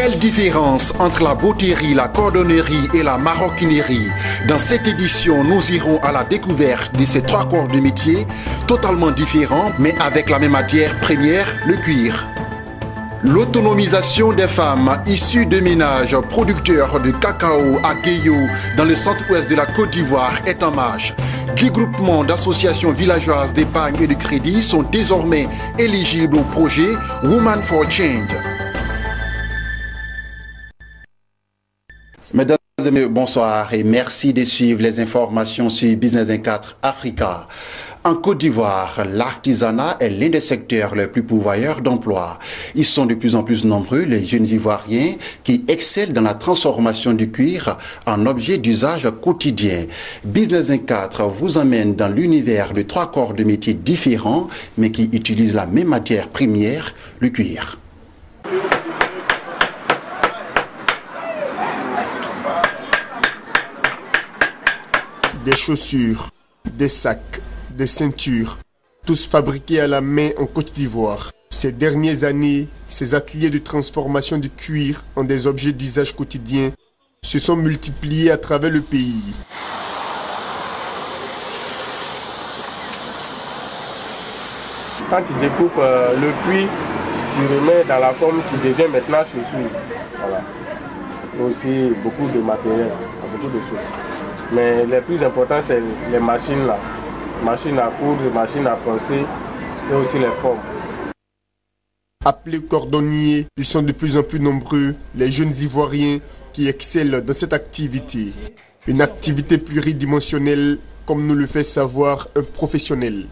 Quelle différence entre la botterie, la cordonnerie et la maroquinerie? Dans cette édition, nous irons à la découverte de ces trois corps de métier totalement différents, mais avec la même matière première, le cuir. L'autonomisation des femmes issues de ménages producteurs de cacao à Guéyo, dans le centre-ouest de la Côte d'Ivoire, est en marche. 10 groupements d'associations villageoises d'épargne et de crédit sont désormais éligibles au projet Women for Change. Mesdames et messieurs, bonsoir et merci de suivre les informations sur Business 24 Africa. En Côte d'Ivoire, l'artisanat est l'un des secteurs les plus pourvoyeurs d'emplois. Ils sont de plus en plus nombreux, les jeunes Ivoiriens, qui excellent dans la transformation du cuir en objet d'usage quotidien. Business 24 vous emmène dans l'univers de trois corps de métiers différents, mais qui utilisent la même matière première, le cuir. Des chaussures, des sacs, des ceintures, tous fabriqués à la main en Côte d'Ivoire. Ces dernières années, ces ateliers de transformation du cuir en des objets d'usage quotidien se sont multipliés à travers le pays. Quand tu découpes le cuir, tu remets dans la forme qui devient maintenant chaussure. Voilà. Il y a aussi beaucoup de matériel, beaucoup de choses. Mais le plus important, c'est les machines là. Machines à coudre, machines à poncer et aussi les formes. Appelés cordonniers, ils sont de plus en plus nombreux, les jeunes Ivoiriens qui excellent dans cette activité. Une activité pluridimensionnelle, comme nous le fait savoir un professionnel.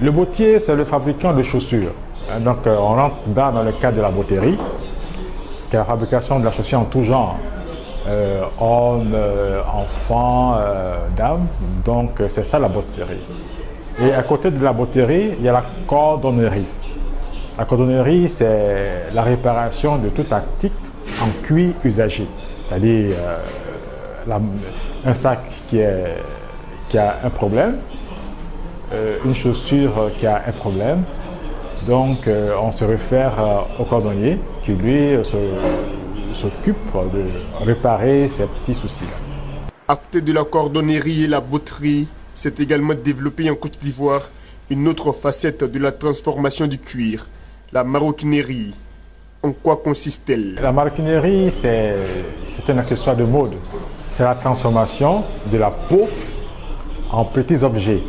Le bottier, c'est le fabricant de chaussures. Donc, on rentre dans le cadre de la botterie, qui est la fabrication de la chaussure en tout genre. Hommes, enfants, dames. Donc, c'est ça la botterie. Et à côté de la botterie, il y a la cordonnerie. La cordonnerie, c'est la réparation de tout article en cuir usagé. C'est-à-dire un sac qui a un problème, une chaussure qui a un problème. Donc on se réfère au cordonnier qui lui s'occupe de réparer ces petits soucis. À côté de la cordonnerie et la botterie, s'est également développée en Côte d'Ivoire une autre facette de la transformation du cuir, la maroquinerie. En quoi consiste-t-elle? La maroquinerie, c'est un accessoire de mode. C'est la transformation de la peau en petits objets,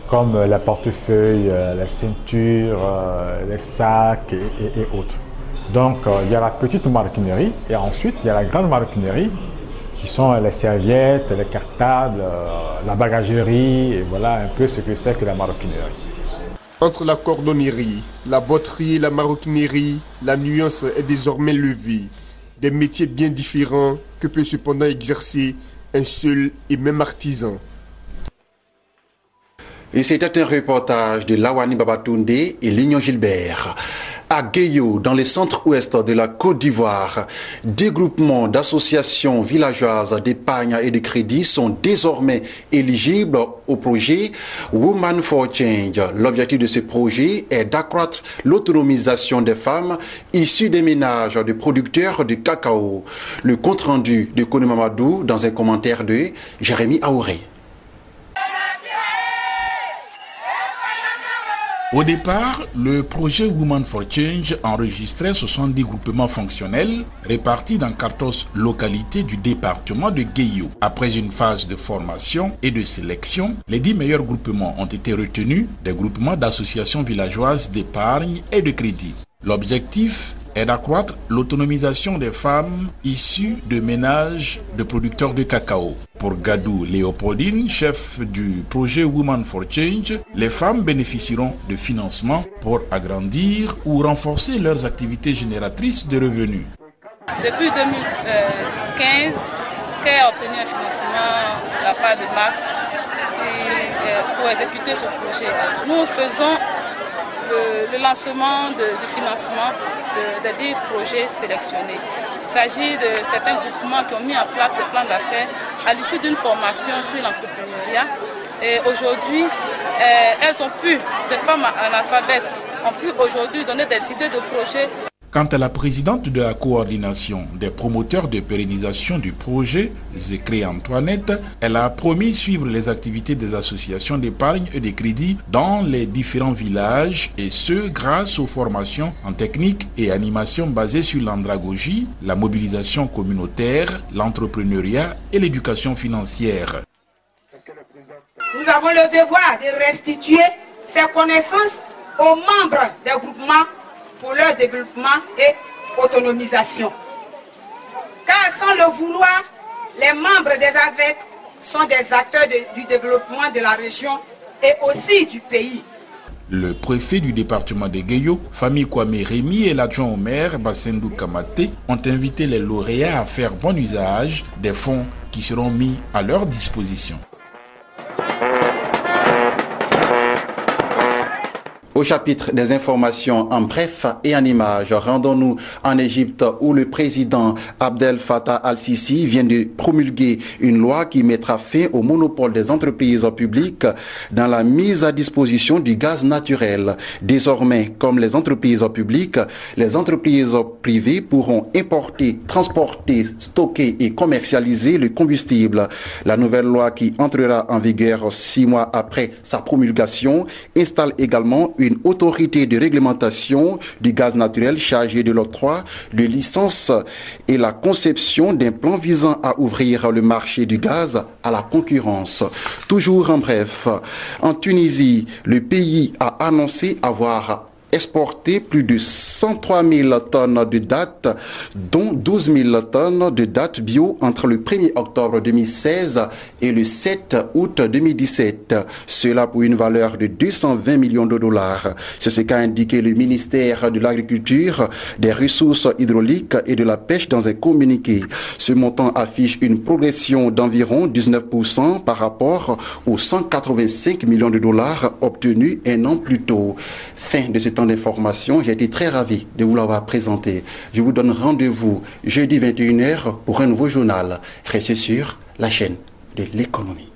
comme les portefeuilles, les ceintures, les sacs et autres. Donc, il y a la petite maroquinerie et ensuite, il y a la grande maroquinerie qui sont les serviettes, les cartables, la bagagerie, et voilà un peu ce que c'est que la maroquinerie. Entre la cordonnerie, la botterie et la maroquinerie, la nuance est désormais levée. Des métiers bien différents que peut cependant exercer un seul et même artisan. Et c'était un reportage de Lawani Babatunde et Lignon Gilbert. À Guéyo, dans le centre-ouest de la Côte d'Ivoire, des groupements d'associations villageoises d'épargne et de crédit sont désormais éligibles au projet Women for Change. L'objectif de ce projet est d'accroître l'autonomisation des femmes issues des ménages de producteurs de cacao. Le compte-rendu de Kone Mamadou dans un commentaire de Jérémy Aouré. Au départ, le projet Women for Change enregistrait 70 groupements fonctionnels répartis dans 14 localités du département de Guéyo. Après une phase de formation et de sélection, les 10 meilleurs groupements ont été retenus, des groupements d'associations villageoises d'épargne et de crédit. L'objectif est d'accroître l'autonomisation des femmes issues de ménages de producteurs de cacao. Pour Gadou Léopoldine, chef du projet Women for Change, les femmes bénéficieront de financements pour agrandir ou renforcer leurs activités génératrices de revenus. Depuis 2015, Kay a obtenu un financement de la part de Max pour exécuter ce projet. Nous faisons le lancement du financement des 10 projets sélectionnés. Il s'agit de certains groupements qui ont mis en place des plans d'affaires à l'issue d'une formation sur l'entrepreneuriat. Et aujourd'hui, des femmes analphabètes ont pu aujourd'hui donner des idées de projets. Quant à la présidente de la coordination des promoteurs de pérennisation du projet, Zécré Antoinette, elle a promis suivre les activités des associations d'épargne et de crédit dans les différents villages, et ce grâce aux formations en technique et animation basées sur l'andragogie, la mobilisation communautaire, l'entrepreneuriat et l'éducation financière. Nous avons le devoir de restituer ces connaissances aux membres des groupements pour leur développement et autonomisation. Car sans le vouloir, les membres des AVEC sont des acteurs du développement de la région et aussi du pays. Le préfet du département de Guéyo, Famille Kwame Rémi, et l'adjoint au maire, Bassendou Kamate, ont invité les lauréats à faire bon usage des fonds qui seront mis à leur disposition. Au chapitre des informations en bref et en images, rendons-nous en Égypte où le président Abdel Fattah al-Sisi vient de promulguer une loi qui mettra fin au monopole des entreprises publiques dans la mise à disposition du gaz naturel. Désormais, comme les entreprises publiques, les entreprises privées pourront importer, transporter, stocker et commercialiser le combustible. La nouvelle loi qui entrera en vigueur 6 mois après sa promulgation installe également une autorité de réglementation du gaz naturel chargée de l'octroi de licences et la conception d'un plan visant à ouvrir le marché du gaz à la concurrence. Toujours en bref, en Tunisie, le pays a annoncé avoir exporté plus de 103 000 tonnes de dattes, dont 12 000 tonnes de dattes bio entre le 1er octobre 2016 et le 7 août 2017. Cela pour une valeur de 220 millions de dollars. C'est ce qu'a indiqué le ministère de l'Agriculture, des Ressources hydrauliques et de la Pêche dans un communiqué. Ce montant affiche une progression d'environ 19% par rapport aux 185 millions de dollars obtenus un an plus tôt. Fin de ce temps d'information, j'ai été très ravi de vous l'avoir présenté. Je vous donne rendez-vous jeudi 21h pour un nouveau journal. Restez sur la chaîne de l'économie.